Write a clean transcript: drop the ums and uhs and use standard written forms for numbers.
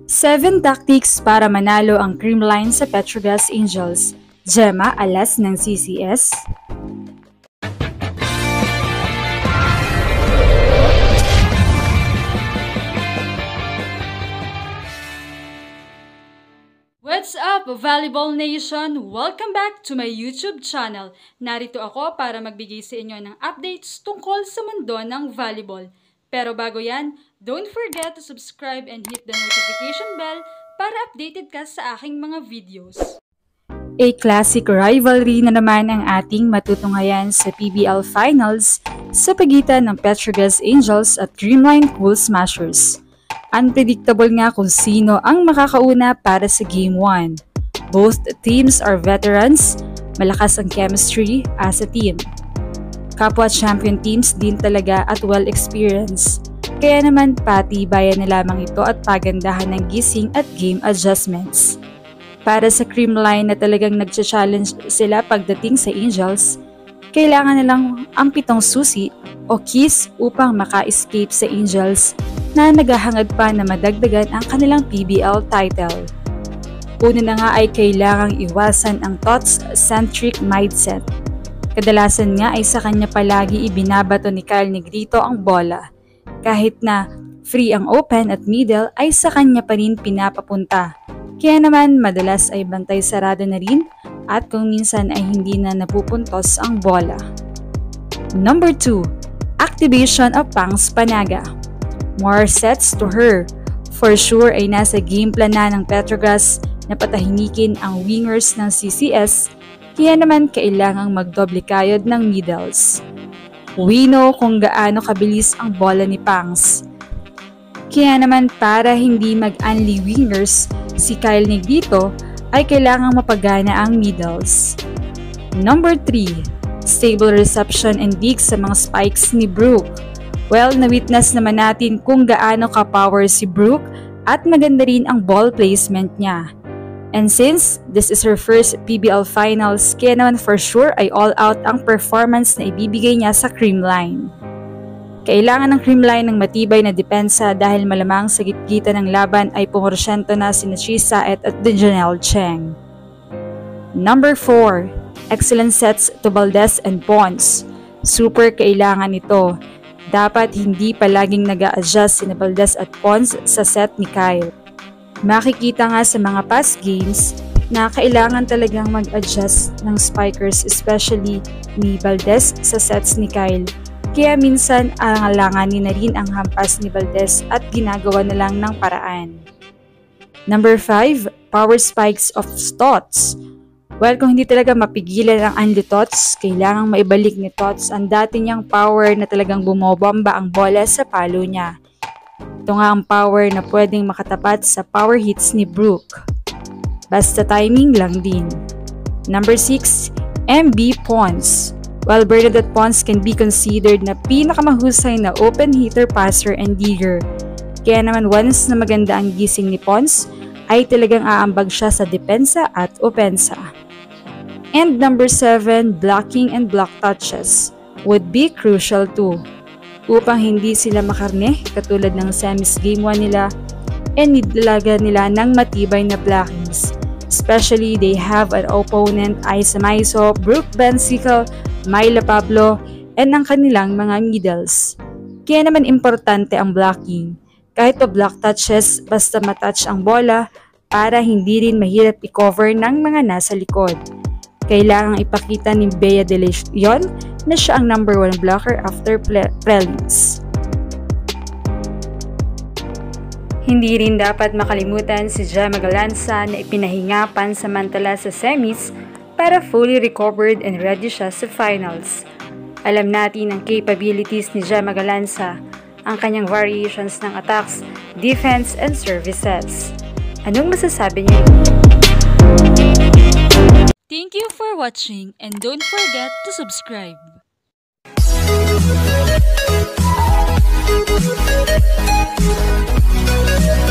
7 tactics para manalo ang Creamline sa Petrogas Angels. Gemma Alas ng CCS. What's up, Volleyball Nation? Welcome back to my YouTube channel. Narito ako para magbigay sa inyo ng updates tungkol sa mundo ng volleyball. Pero bago yan, don't forget to subscribe and hit the notification bell para updated ka sa aking mga videos. A classic rivalry na naman ang ating matutunghayan sa PBL Finals sa pagitan ng Petrogas Angels at Creamline Cool Smashers. Unpredictable nga kung sino ang makakauna para sa Game 1. Both teams are veterans, malakas ang chemistry as a team. Kapwa champion teams din talaga at well-experienced. Kaya naman patibayan na lamang ito at pagandahan ng gising at game adjustments. Para sa Creamline na talagang nagcha-challenge sila pagdating sa Angels, kailangan nilang ang 7 susi o keys upang maka-escape sa Angels na naghahangad pa na madagdagan ang kanilang PBL title. Una na nga ay kailangang iwasan ang thoughts-centric mindset. Kadalasan nga ay sa kanya palagi ibinabato ni Kyle Negrito ang bola. Kahit na free ang open at middle ay sa kanya pa rin pinapapunta. Kaya naman madalas ay bantay sarado na rin at kung minsan ay hindi na napupuntos ang bola. Number 2. Activation of Pangs Panaga. More sets to her. For sure ay nasa game plan na ng Petrogas na patahimikin ang wingers ng CCS, kaya naman kailangang magdoble kayod ng middles. We know kung gaano kabilis ang bola ni Pangs. Kaya naman para hindi mag-unli wingers, si Kyle Negrito ay kailangang mapagana ang middles. Number 3. Stable reception and dig sa mga spikes ni Brooke. Well, na-witness naman natin kung gaano ka-power si Brooke at maganda rin ang ball placement niya. And since this is her first PBL Finals, kaya naman for sure ay all-out ang performance na ibibigay niya sa Creamline. Kailangan ng Creamline ng matibay na depensa dahil malamang sa gitgita ng laban ay pumorsyento na si Chisa at Janelle Cheng. Number 4. Excellent sets to Valdez and Pons. Super kailangan ito. Dapat hindi palaging nag-a-adjust si Valdez at Pons sa set ni Kyle. Makikita nga sa mga past games na kailangan talagang mag-adjust ng spikers, especially ni Valdez sa sets ni Kyle. Kaya minsan alanganin na rin ang hampas ni Valdez at ginagawa na lang ng paraan. Number 5. Power spikes of Tots. Well, kung hindi talaga mapigilan ang Andy Tots, kailangang maibalik ni Tots ang dati niyang power na talagang bumobomba ang bola sa palo niya. Ito nga ang power na pwedeng makatapat sa power hits ni Brooke. Basta timing lang din. Number 6. MB Pons. While Bernadette Pons can be considered na pinakamahusay na open hitter, passer, and digger. Kaya naman once na maganda ang gising ni Pons, ay talagang aambag siya sa depensa at opensa. And number 7. Blocking and block touches would be crucial too. Upang hindi sila makarne katulad ng semis game 1 nila, and nidalaga nila ng matibay na blockings. Especially they have an opponent Isa Maiso, Brooke Bensicle, Myla Pablo, and ang kanilang mga middles. Kaya naman importante ang blocking. Kahit pa block touches, basta matouch ang bola para hindi rin mahirap i-cover ng mga nasa likod. Kailangang ipakita ni Bea De Leon na siya ang number 1 blocker after prelims. Hindi rin dapat makalimutan si Gemma Galanza na ipinahinga pansamantala sa semis para fully recovered and ready siya sa finals. Alam natin ang capabilities ni Gemma Galanza, ang kanyang variations ng attacks, defense, and services. Anong masasabi niya? Thank you for watching and don't forget to subscribe. We'll be right back.